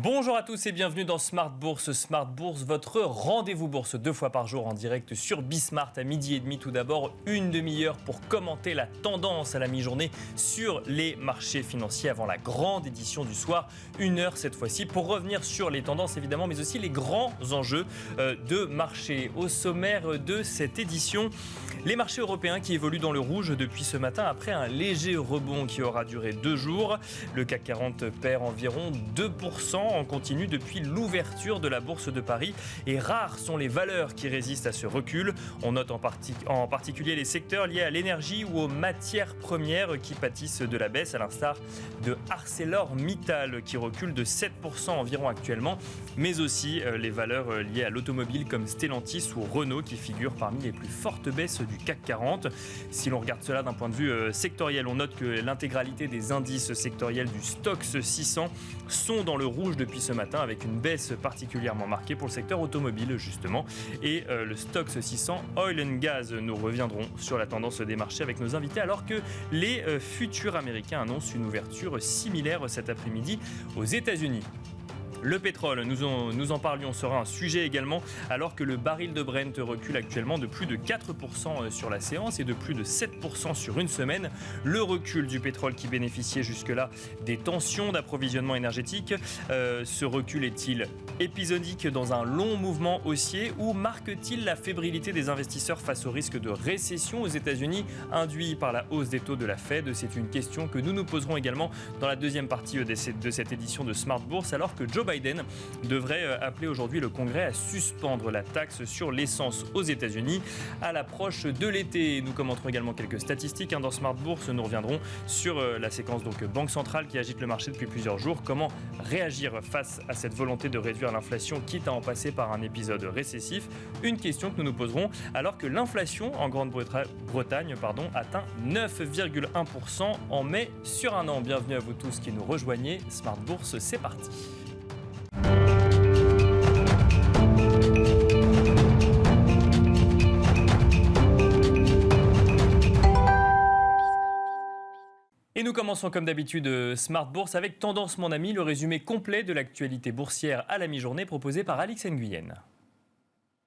Bonjour à tous et bienvenue dans Smart Bourse. Smart Bourse, votre rendez-vous bourse 2 fois par jour en direct sur Bismart à 12h30. Tout d'abord, une demi-heure pour commenter la tendance à la mi-journée sur les marchés financiers avant la grande édition du soir. 1 heure cette fois-ci pour revenir sur les tendances évidemment, mais aussi les grands enjeux de marché. Au sommaire de cette édition, les marchés européens qui évoluent dans le rouge depuis ce matin après un léger rebond qui aura duré 2 jours. Le CAC 40 perd environ 2% en continu depuis l'ouverture de la Bourse de Paris. Et rares sont les valeurs qui résistent à ce recul. On note en particulier les secteurs liés à l'énergie ou aux matières premières qui pâtissent de la baisse, à l'instar de ArcelorMittal qui recule de 7% environ actuellement, mais aussi les valeurs liées à l'automobile comme Stellantis ou Renault qui figurent parmi les plus fortes baisses du CAC 40. Si l'on regarde cela d'un point de vue sectoriel, on note que l'intégralité des indices sectoriels du Stoxx 600 sont dans le rouge depuis ce matin avec une baisse particulièrement marquée pour le secteur automobile justement et le Stoxx 600 Oil and Gas. Nous reviendrons sur la tendance des marchés avec nos invités alors que les futurs américains annoncent une ouverture similaire cet après-midi aux États-Unis. Le pétrole, nous en parlions, sera un sujet également alors que le baril de Brent recule actuellement de plus de 4% sur la séance et de plus de 7% sur une semaine. Le recul du pétrole qui bénéficiait jusque-là des tensions d'approvisionnement énergétique, ce recul est-il épisodique dans un long mouvement haussier ou marque-t-il la fébrilité des investisseurs face au risque de récession aux États-Unis induit par la hausse des taux de la Fed? C'est une question que nous nous poserons également dans la deuxième partie de cette édition de Smart Bourse alors que Joe Biden devrait appeler aujourd'hui le Congrès à suspendre la taxe sur l'essence aux États-Unis à l'approche de l'été. Nous commenterons également quelques statistiques dans Smart Bourse. Nous reviendrons sur la séquence banque centrale qui agite le marché depuis plusieurs jours. Comment réagir face à cette volonté de réduire l'inflation, quitte à en passer par un épisode récessif? Une question que nous nous poserons alors que l'inflation en Grande-Bretagne atteint 9,1% en mai sur un an. Bienvenue à vous tous qui nous rejoignez. Smart Bourse, c'est parti. Et nous commençons comme d'habitude Smart Bourse avec Tendance mon ami, le résumé complet de l'actualité boursière à la mi-journée proposé par Alix Nguyen.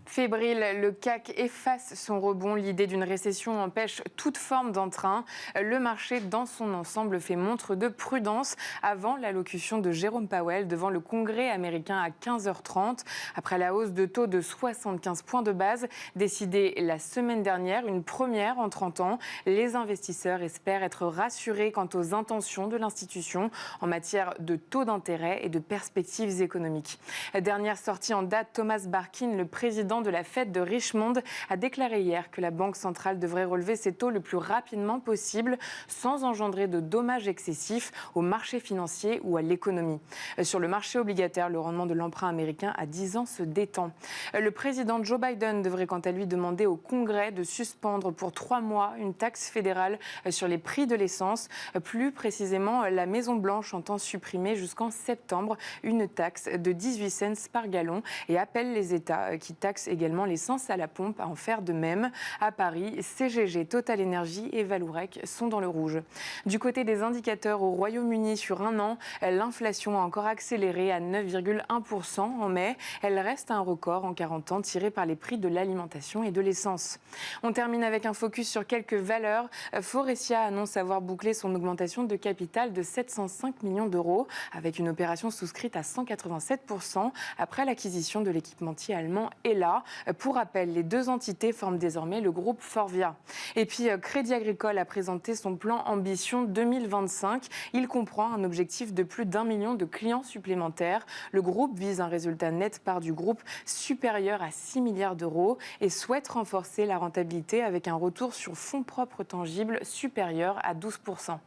Fébrile, le CAC efface son rebond. L'idée d'une récession empêche toute forme d'entrain. Le marché dans son ensemble fait montre de prudence avant l'allocution de Jérôme Powell devant le Congrès américain à 15h30. Après la hausse de taux de 75 points de base décidée la semaine dernière, une première en 30 ans, les investisseurs espèrent être rassurés quant aux intentions de l'institution en matière de taux d'intérêt et de perspectives économiques. Dernière sortie en date, Thomas Barkin, le président de la Fed de Richmond, a déclaré hier que la Banque centrale devrait relever ses taux le plus rapidement possible sans engendrer de dommages excessifs aux marchés financiers ou à l'économie. Sur le marché obligataire, le rendement de l'emprunt américain à 10 ans se détend. Le président Joe Biden devrait quant à lui demander au Congrès de suspendre pour 3 mois une taxe fédérale sur les prix de l'essence. Plus précisément, la Maison-Blanche entend supprimer jusqu'en septembre une taxe de 18 cents par gallon et appelle les États qui taxent également l'essence à la pompe à en faire de même. À Paris, CGG, Total Energy et Vallourec sont dans le rouge. Du côté des indicateurs au Royaume-Uni sur un an, l'inflation a encore accéléré à 9,1% en mai. Elle reste un record en 40 ans tiré par les prix de l'alimentation et de l'essence. On termine avec un focus sur quelques valeurs. Forestia annonce avoir bouclé son augmentation de capital de 705 millions d'euros avec une opération souscrite à 187% après l'acquisition de l'équipementier allemand ELA. Pour rappel, les deux entités forment désormais le groupe Forvia. Et puis, Crédit Agricole a présenté son plan Ambition 2025. Il comprend un objectif de plus d'1 million de clients supplémentaires. Le groupe vise un résultat net part du groupe supérieur à 6 milliards d'euros et souhaite renforcer la rentabilité avec un retour sur fonds propres tangibles supérieur à 12%.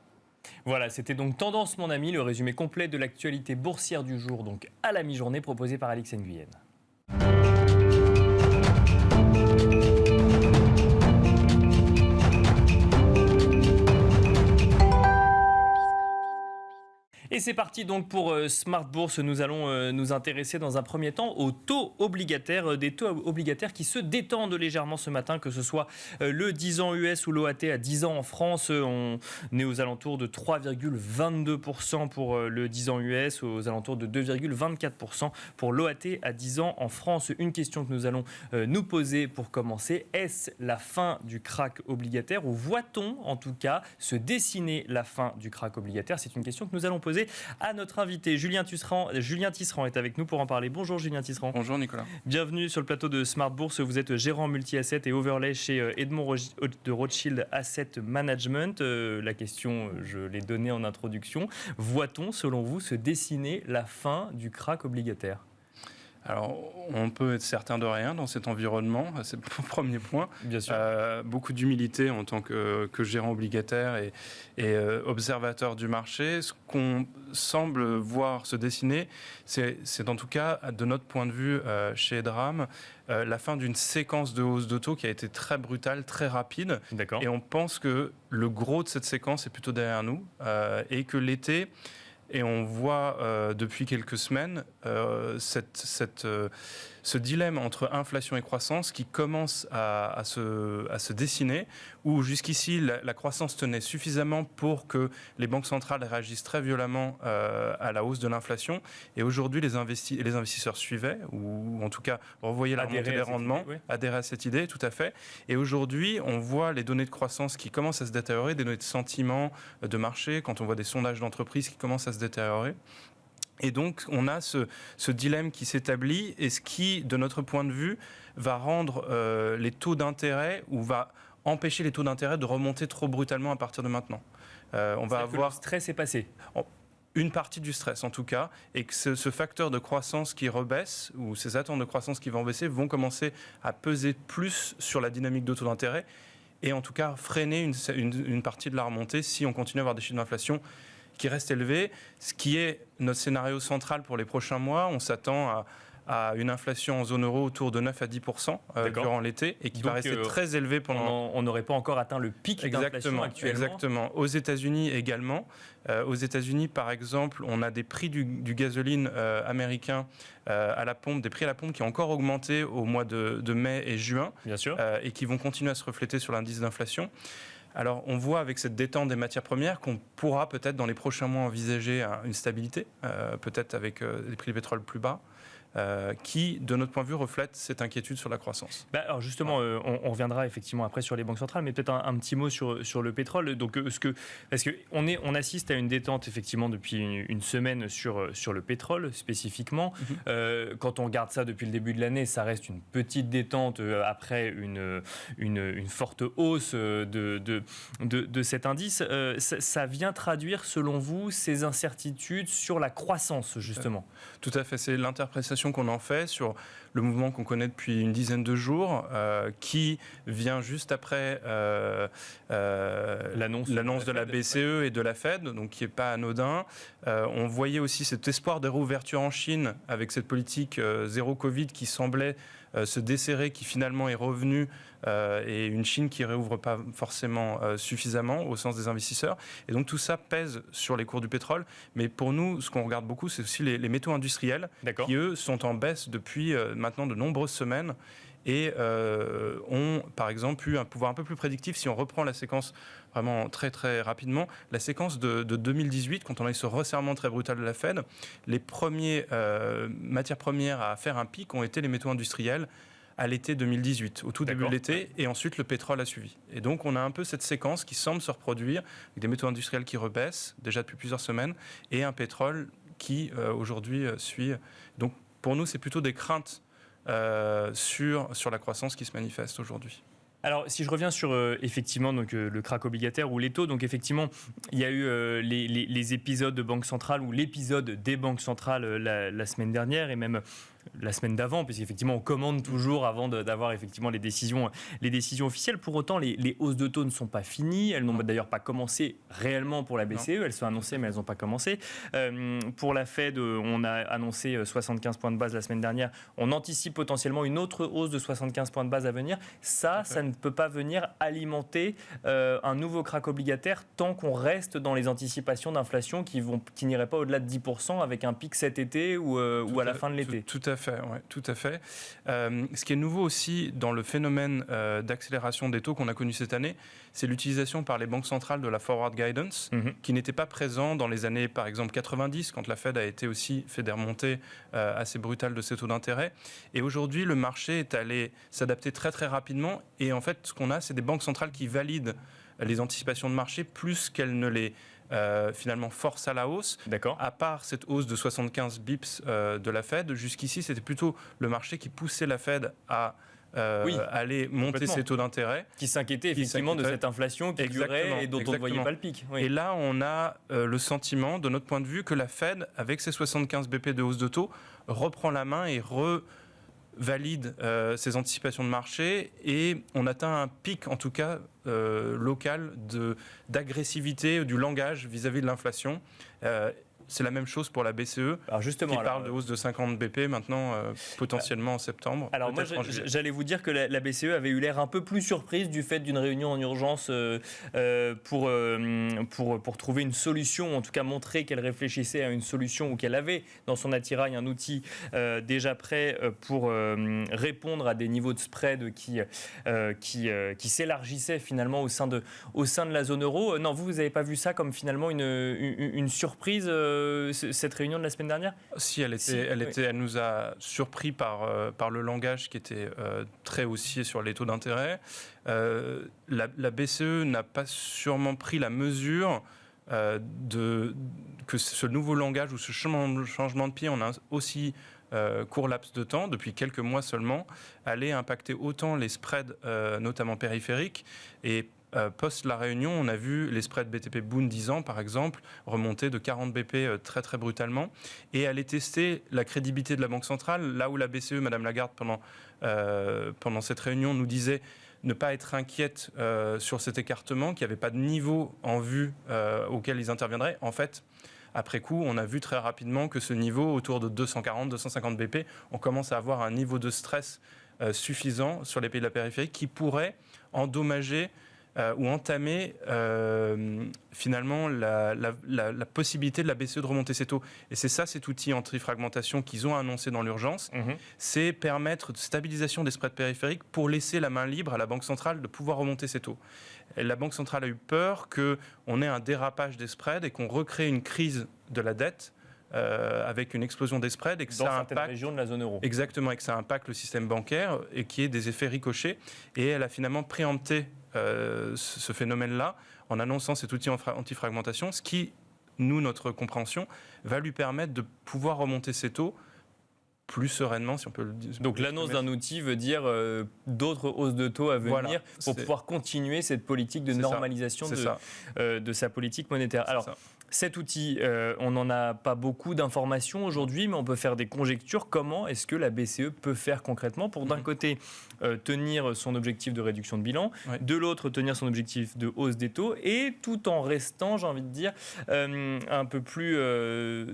Voilà, c'était donc Tendance mon ami, le résumé complet de l'actualité boursière du jour, donc à la mi-journée proposé par Alix Nguyen. Et c'est parti donc pour Smart Bourse. Nous allons nous intéresser dans un premier temps aux taux obligataires, des taux obligataires qui se détendent légèrement ce matin, que ce soit le 10 ans US ou l'OAT à 10 ans en France. On est aux alentours de 3,22% pour le 10 ans US, aux alentours de 2,24% pour l'OAT à 10 ans en France. Une question que nous allons nous poser pour commencer: est-ce la fin du krach obligataire, ou voit-on en tout cas se dessiner la fin du krach obligataire? C'est une question que nous allons poser à notre invité. Julien Tisserand est avec nous pour en parler. Bonjour Julien Tisserand. Bonjour Nicolas. Bienvenue sur le plateau de Smart Bourse. Vous êtes gérant multi-asset et overlay chez Edmond de Rothschild Asset Management. La question, je l'ai donnée en introduction. Voit-on, selon vous, se dessiner la fin du krach obligataire? Alors, on peut être certain de rien dans cet environnement, c'est le premier point. Bien sûr. Beaucoup d'humilité en tant que gérant obligataire et observateur du marché. Ce qu'on semble voir se dessiner, c'est en tout cas, de notre point de vue chez Edram, la fin d'une séquence de hausse de taux qui a été très brutale, très rapide. D'accord. Et on pense que le gros de cette séquence est plutôt derrière nous et que l'été... Et on voit depuis quelques semaines ce dilemme entre inflation et croissance qui commence à se dessiner, où jusqu'ici la croissance tenait suffisamment pour que les banques centrales réagissent très violemment à la hausse de l'inflation. Et aujourd'hui, les investisseurs suivaient, ou en tout cas revoyaient la remontée des rendements, adhéraient à cette idée, tout à fait. Et aujourd'hui, on voit les données de croissance qui commencent à se détériorer, des données de sentiment de marché, quand on voit des sondages d'entreprises qui commencent à se détériorer. Et donc, on a ce dilemme qui s'établit, et ce qui, de notre point de vue, va rendre les taux d'intérêt, ou va empêcher les taux d'intérêt de remonter trop brutalement à partir de maintenant. On va avoir... Le stress est passé. Une partie du stress, en tout cas, et que ce facteur de croissance qui rebaisse, ou ces attentes de croissance qui vont baisser, vont commencer à peser plus sur la dynamique de taux d'intérêt, et en tout cas freiner une partie de la remontée si on continue à avoir des chiffres d'inflation qui reste élevé, ce qui est notre scénario central pour les prochains mois. On s'attend à une inflation en zone euro autour de 9 à 10% durant l'été, et qui va rester très élevé pendant... On n'aurait pas encore atteint le pic d'inflation actuellement. Exactement. Aux États-Unis également. Aux États-Unis, par exemple, on a des prix du gasoline américain à la pompe, des prix à la pompe qui ont encore augmenté au mois de mai et juin. Bien sûr. Et qui vont continuer à se refléter sur l'indice d'inflation. Alors, on voit avec cette détente des matières premières qu'on pourra peut-être dans les prochains mois envisager une stabilité, peut-être avec des prix du pétrole plus bas, qui, de notre point de vue, reflète cette inquiétude sur la croissance. Alors justement, on reviendra effectivement après sur les banques centrales, mais peut-être un petit mot sur le pétrole. Donc, parce qu'on assiste à une détente effectivement depuis une semaine sur le pétrole spécifiquement. Quand on regarde ça depuis le début de l'année, ça reste une petite détente après une forte hausse de cet indice. Ça vient traduire, selon vous, ces incertitudes sur la croissance, justement? Tout à fait, c'est l'interprétation qu'on en fait sur le mouvement qu'on connaît depuis une dizaine de jours, qui vient juste après l'annonce de la BCE et de la Fed, donc qui n'est pas anodin. On voyait aussi cet espoir de réouverture en Chine avec cette politique zéro Covid qui semblait se desserrer, qui finalement est revenue, et une Chine qui ne réouvre pas forcément suffisamment au sens des investisseurs. Et donc tout ça pèse sur les cours du pétrole. Mais pour nous, ce qu'on regarde beaucoup, c'est aussi les métaux industriels, qui eux sont en baisse depuis maintenant de nombreuses semaines, et ont par exemple eu un pouvoir un peu plus prédictif. Si on reprend la séquence vraiment très très rapidement, la séquence de 2018, quand on a eu ce resserrement très brutal de la Fed, les premières matières premières à faire un pic ont été les métaux industriels à l'été 2018, au tout début de l'été, et ensuite le pétrole a suivi. Et donc on a un peu cette séquence qui semble se reproduire, avec des métaux industriels qui rebaissent déjà depuis plusieurs semaines, et un pétrole qui aujourd'hui suit. Donc pour nous, c'est plutôt des craintes sur la croissance qui se manifeste aujourd'hui. Alors, si je reviens sur effectivement donc, le krach obligataire ou les taux, donc effectivement, il y a eu les épisodes de banque centrale ou l'épisode des banques centrales la semaine dernière, et même la semaine d'avant, puisqu'effectivement on commande toujours avant d'avoir effectivement les décisions officielles. Pour autant, les hausses de taux ne sont pas finies. Elles n'ont d'ailleurs pas commencé réellement pour la BCE. Elles sont annoncées, mais elles n'ont pas commencé. Pour la Fed, on a annoncé 75 points de base la semaine dernière. On anticipe potentiellement une autre hausse de 75 points de base à venir. Ça ne peut pas venir alimenter un nouveau krach obligataire tant qu'on reste dans les anticipations d'inflation qui n'iraient pas au-delà de 10% avec un pic cet été ou à la fin de l'été. Tout à fait, ouais, tout à fait. Ce qui est nouveau aussi dans le phénomène d'accélération des taux qu'on a connu cette année, c'est l'utilisation par les banques centrales de la forward guidance, qui n'était pas présent dans les années, par exemple, 90, quand la Fed a été aussi fait des remontées assez brutales de ses taux d'intérêt. Et aujourd'hui, le marché est allé s'adapter très très rapidement. Et en fait, ce qu'on a, c'est des banques centrales qui valident les anticipations de marché plus qu'elles ne les finalement forcent à la hausse. D'accord. À part cette hausse de 75 bips de la Fed, jusqu'ici, c'était plutôt le marché qui poussait la Fed à aller monter ses taux d'intérêt. Qui s'inquiétait effectivement de cette inflation qui durait et dont on ne voyait pas le pic. Oui. Et là, on a le sentiment, de notre point de vue, que la Fed, avec ses 75 BP de hausse de taux, reprend la main et valide ses anticipations de marché, et on atteint un pic, en tout cas local, d'agressivité du langage vis-à-vis de l'inflation. C'est la même chose pour la BCE, qui parle de hausse de 50 BP maintenant, potentiellement en septembre. Alors moi, j'allais vous dire que la BCE avait eu l'air un peu plus surprise du fait d'une réunion en urgence pour trouver une solution, en tout cas montrer qu'elle réfléchissait à une solution ou qu'elle avait dans son attirail un outil déjà prêt pour répondre à des niveaux de spread qui s'élargissaient finalement au sein de la zone euro. Non, vous n'avez pas vu ça comme finalement une surprise cette réunion de la semaine dernière ? Si, elle nous a surpris par le langage qui était très haussier sur les taux d'intérêt. La BCE n'a pas sûrement pris la mesure que ce nouveau langage ou ce changement de pied en un aussi court laps de temps, depuis quelques mois seulement, allait impacter autant les spreads, notamment périphériques. Et post la réunion, on a vu les spreads BTP Bund 10 ans, par exemple, remonter de 40 BP très très brutalement, et aller tester la crédibilité de la Banque centrale, là où la BCE, Madame Lagarde, pendant cette réunion, nous disait ne pas être inquiète sur cet écartement, qu'il n'y avait pas de niveau en vue auquel ils interviendraient. En fait, après coup, on a vu très rapidement que ce niveau, autour de 240-250 BP, on commence à avoir un niveau de stress suffisant sur les pays de la périphérie qui pourrait endommager ou entamer finalement la possibilité de la BCE de remonter ses taux. Et c'est ça, cet outil anti-fragmentation qu'ils ont annoncé dans l'urgence, c'est permettre de stabilisation des spreads périphériques pour laisser la main libre à la Banque centrale de pouvoir remonter ses taux. Et la Banque centrale a eu peur qu'on ait un dérapage des spreads et qu'on recrée une crise de la dette avec une explosion des spreads et que dans ça certaines régions de la zone euro. Exactement, et que ça impacte le système bancaire et qu'il y ait des effets ricochets. Et elle a finalement préempté ce phénomène-là en annonçant cet outil anti-fragmentation, ce qui, notre compréhension, va lui permettre de pouvoir remonter ses taux plus sereinement, si on peut le dire. Donc l'annonce d'un outil veut dire d'autres hausses de taux à venir pour pouvoir continuer cette politique de normalisation de sa politique monétaire. Alors, cet outil, on n'en a pas beaucoup d'informations aujourd'hui, mais on peut faire des conjectures. Comment est-ce que la BCE peut faire concrètement pour, d'un côté, tenir son objectif de réduction de bilan, de l'autre, tenir son objectif de hausse des taux, et tout en restant, j'ai envie de dire, un peu plus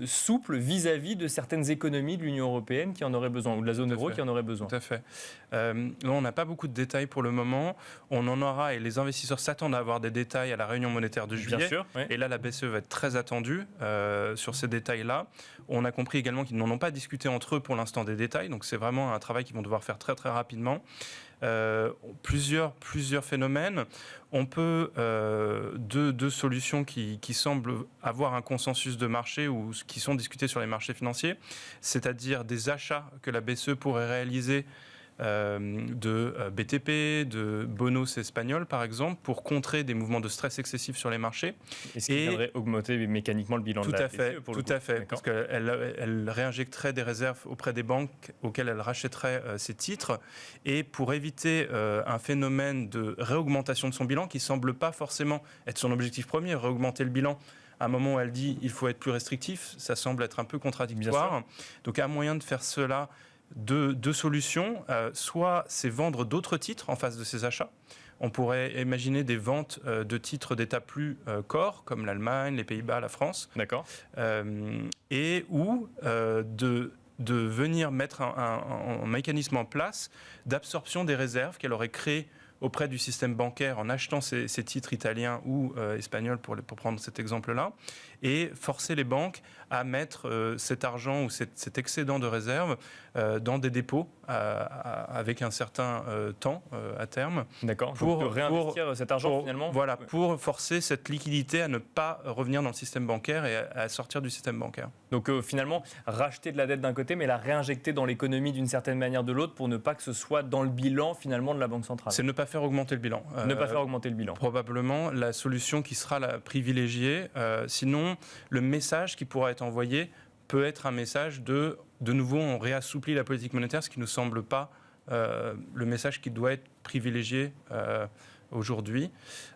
souple vis-à-vis de certaines économies de l'Union européenne qui en auraient besoin, ou de la zone euro qui en aurait besoin. Tout à fait. On n'a pas beaucoup de détails pour le moment. On en aura, et les investisseurs s'attendent à avoir des détails à la réunion monétaire de juillet. Bien sûr, oui. Et là, la BCE va être très attendue sur ces détails-là. On a compris également qu'ils n'en ont pas discuté entre eux pour l'instant des détails. Donc c'est vraiment un travail qu'ils vont devoir faire très très rapidement. Plusieurs phénomènes. On peut deux solutions qui semblent avoir un consensus de marché ou qui sont discutées sur les marchés financiers, c'est-à-dire des achats que la BCE pourrait réaliser de BTP, de bonos espagnols par exemple, pour contrer des mouvements de stress excessifs sur les marchés. Et ce qui viendrait augmenter mécaniquement le bilan de la BCE pour le coup. Tout à fait, parce qu'elle réinjecterait des réserves auprès des banques auxquelles elle rachèterait ces titres, et pour éviter un phénomène de réaugmentation de son bilan qui ne semble pas forcément être son objectif premier, réaugmenter le bilan. À un moment où elle dit il faut être plus restrictif, ça semble être un peu contradictoire. Donc un moyen de faire cela, deux solutions. Soit c'est vendre d'autres titres en face de ces achats. On pourrait imaginer des ventes de titres d'État plus core, comme l'Allemagne, les Pays-Bas, la France. D'accord. Ou de venir mettre un mécanisme en place d'absorption des réserves qu'elle aurait créées auprès du système bancaire en achetant ces titres italiens ou espagnols, pour prendre cet exemple-là, et forcer les banques à mettre cet argent ou cet excédent de réserve dans des dépôts avec un certain temps à terme. D'accord. Pour réinvestir cet argent finalement. Voilà, pour forcer cette liquidité à ne pas revenir dans le système bancaire et à sortir du système bancaire. Donc finalement, racheter de la dette d'un côté, mais la réinjecter dans l'économie d'une certaine manière de l'autre pour ne pas que ce soit dans le bilan finalement de la Banque centrale. C'est ne pas faire augmenter le bilan. Ne pas faire augmenter le bilan. Probablement la solution qui sera la privilégiée. Sinon, le message qui pourra être envoyé peut être un message de nouveau, on réassouplit la politique monétaire, ce qui ne nous semble pas le message qui doit être privilégié aujourd'hui.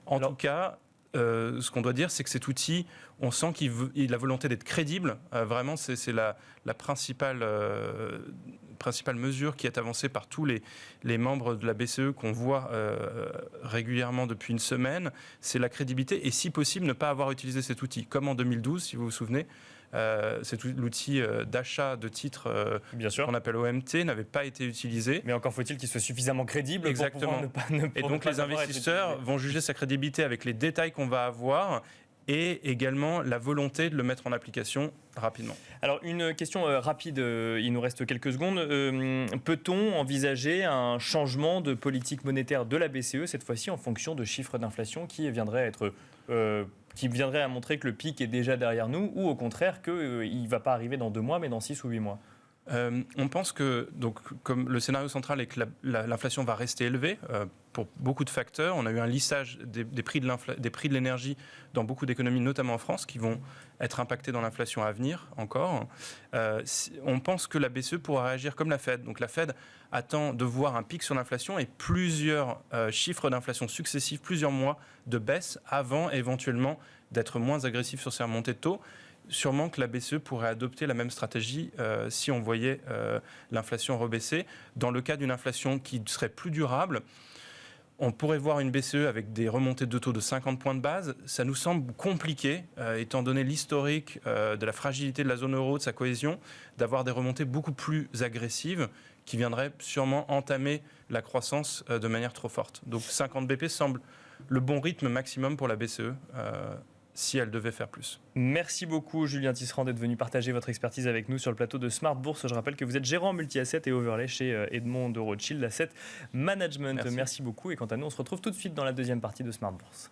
En tout cas, ce qu'on doit dire, c'est que cet outil, on sent qu'il a la volonté d'être crédible. Vraiment, c'est la principale mesure qui est avancée par tous les membres de la BCE qu'on voit régulièrement depuis une semaine. C'est la crédibilité et, si possible, ne pas avoir utilisé cet outil. Comme en 2012, si vous vous souvenez, l'outil d'achat de titres qu'on appelle OMT n'avait pas été utilisé. Mais encore faut-il qu'il soit suffisamment crédible. Exactement. Pour pouvoir ne pas et donc les investisseurs vont juger sa crédibilité avec les détails qu'on va avoir et également la volonté de le mettre en application rapidement. Alors une question rapide, il nous reste quelques secondes. Peut-on envisager un changement de politique monétaire de la BCE, cette fois-ci en fonction de chiffres d'inflation qui viendraient à montrer que le pic est déjà derrière nous, ou au contraire qu'il ne va pas arriver dans 2 mois, mais dans 6 ou 8 mois? On pense que, donc, comme le scénario central est que l'inflation va rester élevée pour beaucoup de facteurs, on a eu un lissage des prix de l'énergie dans beaucoup d'économies, notamment en France, qui vont être impactés dans l'inflation à venir encore. On pense que la BCE pourra réagir comme la Fed. Donc la Fed attend de voir un pic sur l'inflation et plusieurs chiffres d'inflation successifs, plusieurs mois de baisse avant éventuellement d'être moins agressif sur ses remontées de taux. Sûrement que la BCE pourrait adopter la même stratégie si on voyait l'inflation rebaisser. Dans le cas d'une inflation qui serait plus durable, on pourrait voir une BCE avec des remontées de taux de 50 points de base. Ça nous semble compliqué, étant donné l'historique de la fragilité de la zone euro, de sa cohésion, d'avoir des remontées beaucoup plus agressives qui viendraient sûrement entamer la croissance de manière trop forte. Donc 50 BP semble le bon rythme maximum pour la BCE. Si elle devait faire plus. Merci beaucoup Julien Tisserand d'être venu partager votre expertise avec nous sur le plateau de Smart Bourse. Je rappelle que vous êtes gérant multi-asset et overlay chez Edmond de Rothschild Asset Management. Merci beaucoup et quant à nous, on se retrouve tout de suite dans la deuxième partie de Smart Bourse.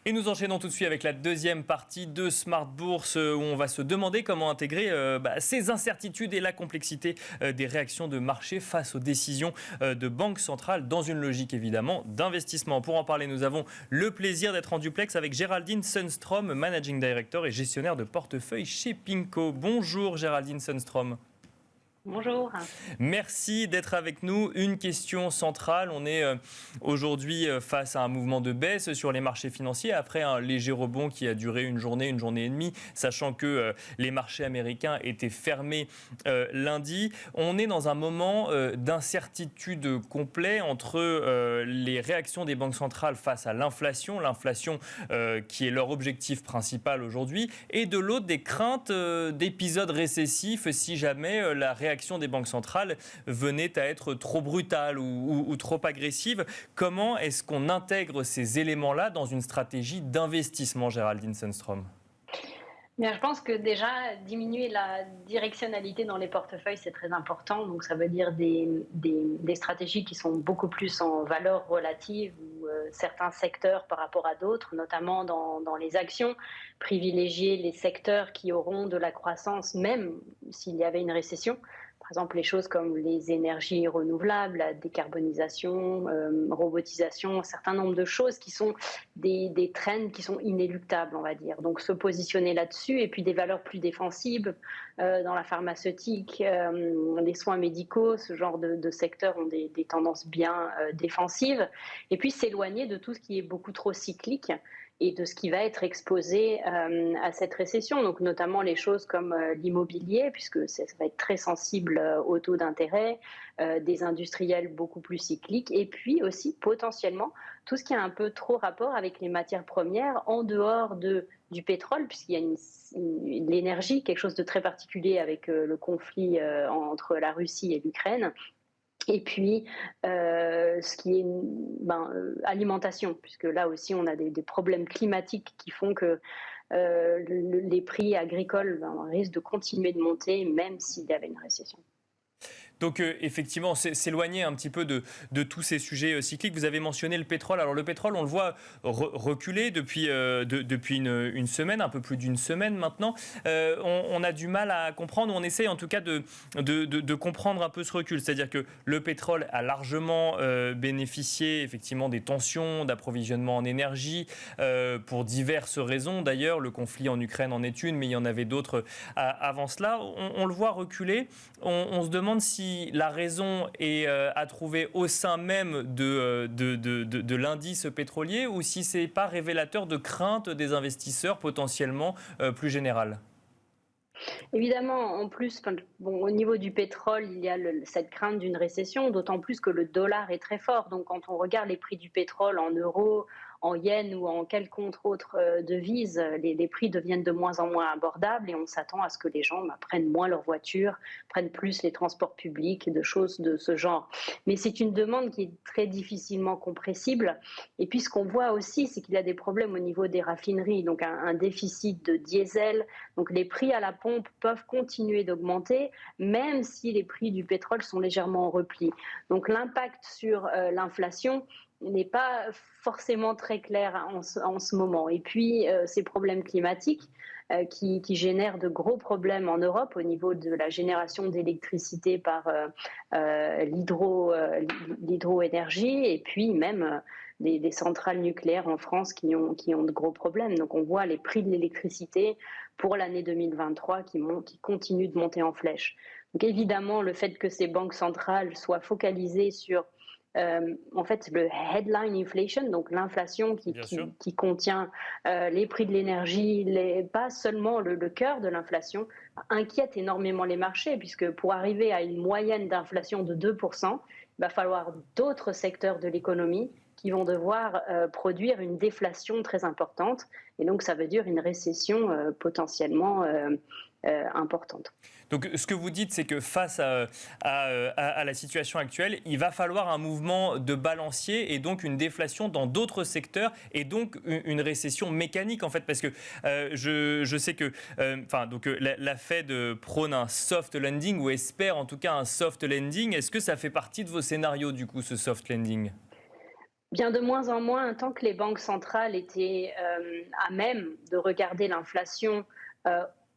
Et nous enchaînons tout de suite avec la deuxième partie de Smart Bourse où on va se demander comment intégrer ces incertitudes et la complexité des réactions de marché face aux décisions de banque centrale dans une logique évidemment d'investissement. Pour en parler, nous avons le plaisir d'être en duplex avec Géraldine Sundstrom, Managing Director et gestionnaire de portefeuille chez PIMCO. Bonjour Géraldine Sundstrom. Bonjour. Merci d'être avec nous. Une question centrale. On est aujourd'hui face à un mouvement de baisse sur les marchés financiers après un léger rebond qui a duré une journée et demie, sachant que les marchés américains étaient fermés lundi. On est dans un moment d'incertitude complet entre les réactions des banques centrales face à l'inflation qui est leur objectif principal aujourd'hui, et de l'autre des craintes d'épisodes récessifs si jamais la réaction des banques centrales venait à être trop brutale ou trop agressive. Comment est-ce qu'on intègre ces éléments-là dans une stratégie d'investissement, Géraldine Sundstrom ? Bien, je pense que déjà, diminuer la directionnalité dans les portefeuilles, c'est très important. Donc, ça veut dire des stratégies qui sont beaucoup plus en valeur relative ou certains secteurs par rapport à d'autres, notamment dans les actions, privilégier les secteurs qui auront de la croissance, même s'il y avait une récession. par exemple, les choses comme les énergies renouvelables, la décarbonisation, robotisation, un certain nombre de choses qui sont des trends qui sont inéluctables, on va dire. Donc se positionner là-dessus, et puis des valeurs plus défensives dans la pharmaceutique, les soins médicaux, ce genre de secteurs ont des tendances bien défensives. Et puis s'éloigner de tout ce qui est beaucoup trop cyclique et de ce qui va être exposé à cette récession, donc notamment les choses comme l'immobilier, puisque ça va être très sensible au taux d'intérêt, des industriels beaucoup plus cycliques, et puis aussi potentiellement tout ce qui a un peu trop rapport avec les matières premières en dehors du pétrole, puisqu'il y a l'énergie, quelque chose de très particulier avec le conflit entre la Russie et l'Ukraine. Et puis, ce qui est alimentation, puisque là aussi, on a des problèmes climatiques qui font que les prix agricoles risquent de continuer de monter, même s'il y avait une récession. Donc effectivement, s'éloigner un petit peu de tous ces sujets cycliques. Vous avez mentionné le pétrole. Alors le pétrole, on le voit reculer depuis une semaine, un peu plus d'une semaine maintenant. On a du mal à comprendre, ou on essaye en tout cas de comprendre un peu ce recul. C'est-à-dire que le pétrole a largement bénéficié effectivement des tensions d'approvisionnement en énergie pour diverses raisons. D'ailleurs, le conflit en Ukraine en est une, mais il y en avait d'autres avant cela. On le voit reculer. On se demande si la raison est à trouver au sein même de l'indice pétrolier, ou si ce n'est pas révélateur de crainte des investisseurs potentiellement plus générales. Évidemment, en plus, au niveau du pétrole, il y a cette crainte d'une récession, d'autant plus que le dollar est très fort. Donc quand on regarde les prix du pétrole en euros, en yens ou en quelconque autre devise, les prix deviennent de moins en moins abordables, et on s'attend à ce que les gens prennent moins leur voiture, prennent plus les transports publics, de choses de ce genre. Mais c'est une demande qui est très difficilement compressible. Et puis ce qu'on voit aussi, c'est qu'il y a des problèmes au niveau des raffineries, donc un déficit de diesel. Donc les prix à la pompe peuvent continuer d'augmenter, même si les prix du pétrole sont légèrement en repli. Donc l'impact sur l'inflation n'est pas forcément très clair en ce moment. Et puis, ces problèmes climatiques qui génèrent de gros problèmes en Europe au niveau de la génération d'électricité par l'hydroénergie, et puis même des centrales nucléaires en France qui ont de gros problèmes. Donc on voit les prix de l'électricité pour l'année 2023 qui continuent de monter en flèche. Donc évidemment, le fait que ces banques centrales soient focalisées sur en fait, le headline inflation, donc l'inflation qui contient les prix de l'énergie, pas seulement le cœur de l'inflation, inquiète énormément les marchés, puisque pour arriver à une moyenne d'inflation de 2%, il va falloir d'autres secteurs de l'économie qui vont devoir produire une déflation très importante. Et donc, ça veut dire une récession potentiellement importante. Donc ce que vous dites, c'est que face à la situation actuelle, il va falloir un mouvement de balancier et donc une déflation dans d'autres secteurs, et donc une récession mécanique en fait, parce que je sais que la Fed prône un soft landing, ou espère en tout cas un soft landing. Est-ce que ça fait partie de vos scénarios du coup, ce soft landing ? Bien de moins en moins, tant que les banques centrales étaient à même de regarder l'inflation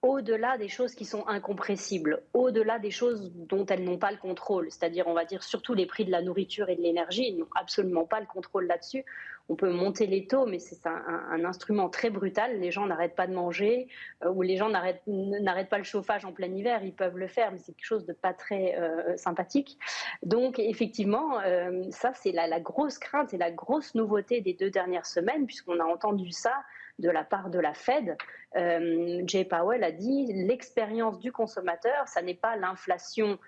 au-delà des choses qui sont incompressibles, au-delà des choses dont elles n'ont pas le contrôle, c'est-à-dire, on va dire, surtout les prix de la nourriture et de l'énergie, ils n'ont absolument pas le contrôle là-dessus. On peut monter les taux, mais c'est un instrument très brutal. Les gens n'arrêtent pas de manger, ou les gens n'arrêtent pas le chauffage en plein hiver. Ils peuvent le faire, mais c'est quelque chose de pas très sympathique. Donc, effectivement, ça, c'est la grosse crainte et la grosse nouveauté des 2 dernières semaines, puisqu'on a entendu ça de la part de la Fed. Jay Powell a dit l'expérience du consommateur, ça n'est pas l'inflation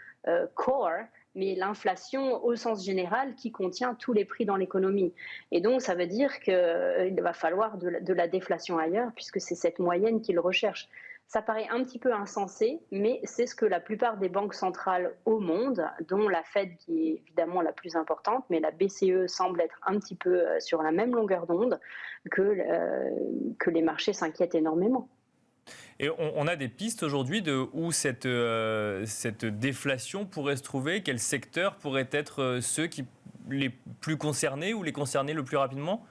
core, mais l'inflation au sens général qui contient tous les prix dans l'économie. Et donc, ça veut dire qu'il va falloir de la déflation ailleurs, puisque c'est cette moyenne qu'il recherche. Ça paraît un petit peu insensé, mais c'est ce que la plupart des banques centrales au monde, dont la Fed qui est évidemment la plus importante, mais la BCE semble être un petit peu sur la même longueur d'onde, que les marchés s'inquiètent énormément. Et on a des pistes aujourd'hui de où cette déflation pourrait se trouver. Quels secteurs pourraient être ceux les plus concernés ou les concernés le plus rapidement ?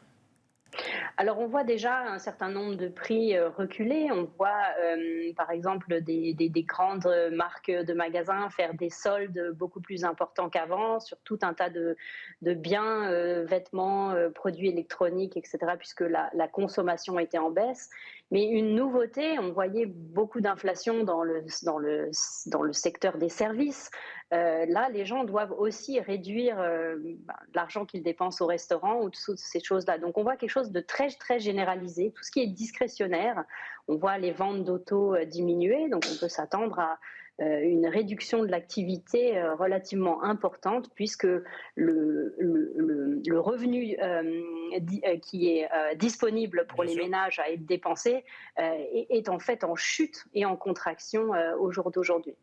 Alors, on voit déjà un certain nombre de prix reculer. On voit, par exemple, des grandes marques de magasins faire des soldes beaucoup plus importants qu'avant sur tout un tas de biens, vêtements, produits électroniques, etc., puisque la consommation était en baisse. Mais une nouveauté, on voyait beaucoup d'inflation dans le secteur des services. Là, les gens doivent aussi réduire l'argent qu'ils dépensent au restaurant ou toutes ces choses-là. Donc, on voit quelque chose de très, très généralisé. Tout ce qui est discrétionnaire, on voit les ventes d'auto diminuer. Donc, on peut s'attendre à une réduction de l'activité relativement importante puisque le revenu qui est disponible pour les ménages à être dépensé est en fait en chute et en contraction au jour d'aujourd'hui.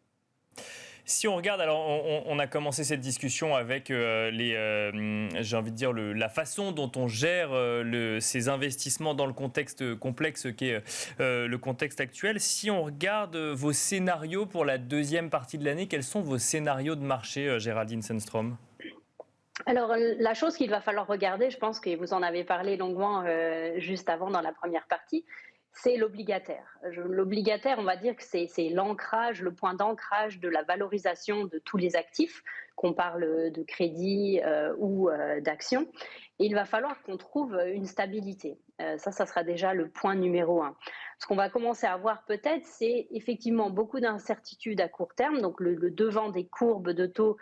Si on regarde, alors on a commencé cette discussion avec j'ai envie de dire la façon dont on gère ces investissements dans le contexte complexe qui est le contexte actuel. Si on regarde vos scénarios pour la deuxième partie de l'année, quels sont vos scénarios de marché, Géraldine Sundström ? Alors, la chose qu'il va falloir regarder, je pense que vous en avez parlé longuement juste avant dans la première partie, c'est l'obligataire. L'obligataire, on va dire que c'est l'ancrage, le point d'ancrage de la valorisation de tous les actifs, qu'on parle de crédit ou d'actions. Et il va falloir qu'on trouve une stabilité. Ça sera déjà le point numéro 1. Ce qu'on va commencer à voir peut-être, c'est effectivement beaucoup d'incertitudes à court terme. Donc le devant des courbes de taux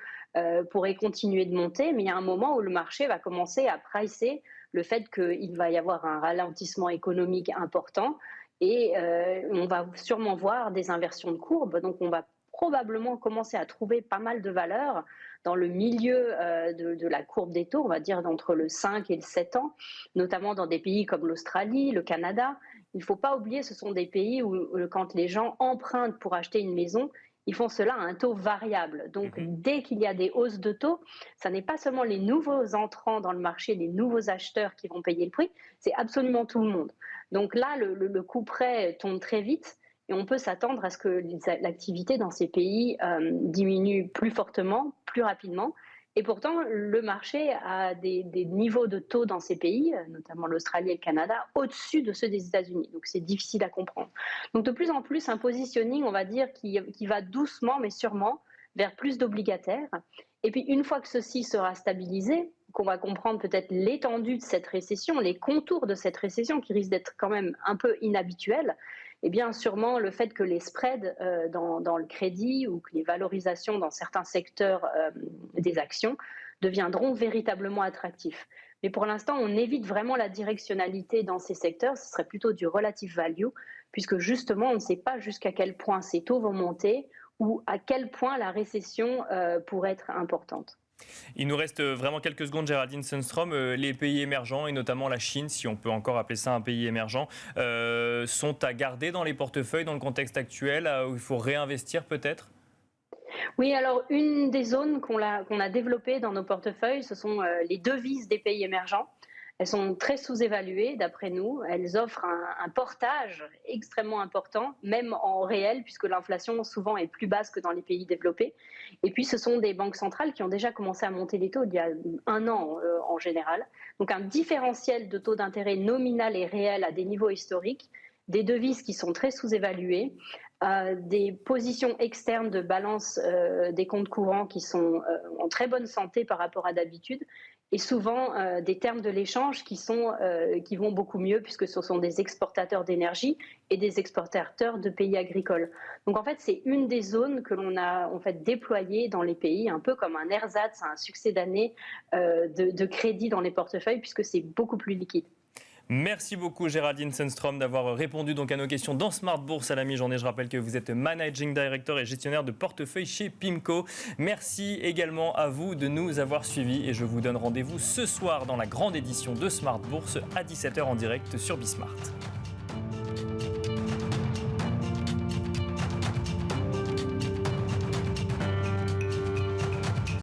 pourrait continuer de monter, mais il y a un moment où le marché va commencer à pricer le fait qu'il va y avoir un ralentissement économique important et on va sûrement voir des inversions de courbes. Donc, on va probablement commencer à trouver pas mal de valeurs dans le milieu de la courbe des taux, on va dire entre le 5 et le 7 ans, notamment dans des pays comme l'Australie, le Canada. Il ne faut pas oublier, ce sont des pays où quand les gens empruntent pour acheter une maison, ils font cela à un taux variable. Donc, dès qu'il y a des hausses de taux, ça n'est pas seulement les nouveaux entrants dans le marché, les nouveaux acheteurs qui vont payer le prix, c'est absolument tout le monde. Donc là, le coup près tombe très vite et on peut s'attendre à ce que l'activité dans ces pays diminue plus fortement, plus rapidement. Et pourtant, le marché a des niveaux de taux dans ces pays, notamment l'Australie et le Canada, au-dessus de ceux des États-Unis. Donc, c'est difficile à comprendre. Donc, de plus en plus, un positioning, on va dire, qui va doucement, mais sûrement, vers plus d'obligataires. Et puis, une fois que ceci sera stabilisé, qu'on va comprendre peut-être l'étendue de cette récession, les contours de cette récession, qui risque d'être quand même un peu inhabituelle, eh bien, sûrement le fait que les spreads dans le crédit ou que les valorisations dans certains secteurs des actions deviendront véritablement attractifs. Mais pour l'instant, on évite vraiment la directionnalité dans ces secteurs. Ce serait plutôt du relative value, puisque justement, on ne sait pas jusqu'à quel point ces taux vont monter ou à quel point la récession pourrait être importante. Il nous reste vraiment quelques secondes, Géraldine Sundström. Les pays émergents, et notamment la Chine, si on peut encore appeler ça un pays émergent, sont à garder dans les portefeuilles dans le contexte actuel, où il faut réinvestir peut-être ? Oui, alors une des zones qu'on a développées dans nos portefeuilles, ce sont les devises des pays émergents. Elles sont très sous-évaluées d'après nous. Elles offrent un portage extrêmement important, même en réel, puisque l'inflation souvent est plus basse que dans les pays développés. Et puis ce sont des banques centrales qui ont déjà commencé à monter les taux il y a 1 an en général. Donc un différentiel de taux d'intérêt nominal et réel à des niveaux historiques, des devises qui sont très sous-évaluées, des positions externes de balance des comptes courants qui sont en très bonne santé par rapport à d'habitude, et souvent des termes de l'échange qui vont beaucoup mieux puisque ce sont des exportateurs d'énergie et des exportateurs de pays agricoles. Donc en fait, c'est une des zones que l'on a en fait déployées dans les pays, un peu comme un ersatz, un succès d'année de crédit dans les portefeuilles puisque c'est beaucoup plus liquide. Merci beaucoup Géraldine Sundström d'avoir répondu donc à nos questions dans Smart Bourse à la mi-journée. Je rappelle que vous êtes Managing Director et gestionnaire de portefeuille chez PIMCO. Merci également à vous de nous avoir suivis et je vous donne rendez-vous ce soir dans la grande édition de Smart Bourse à 17h en direct sur Bismart.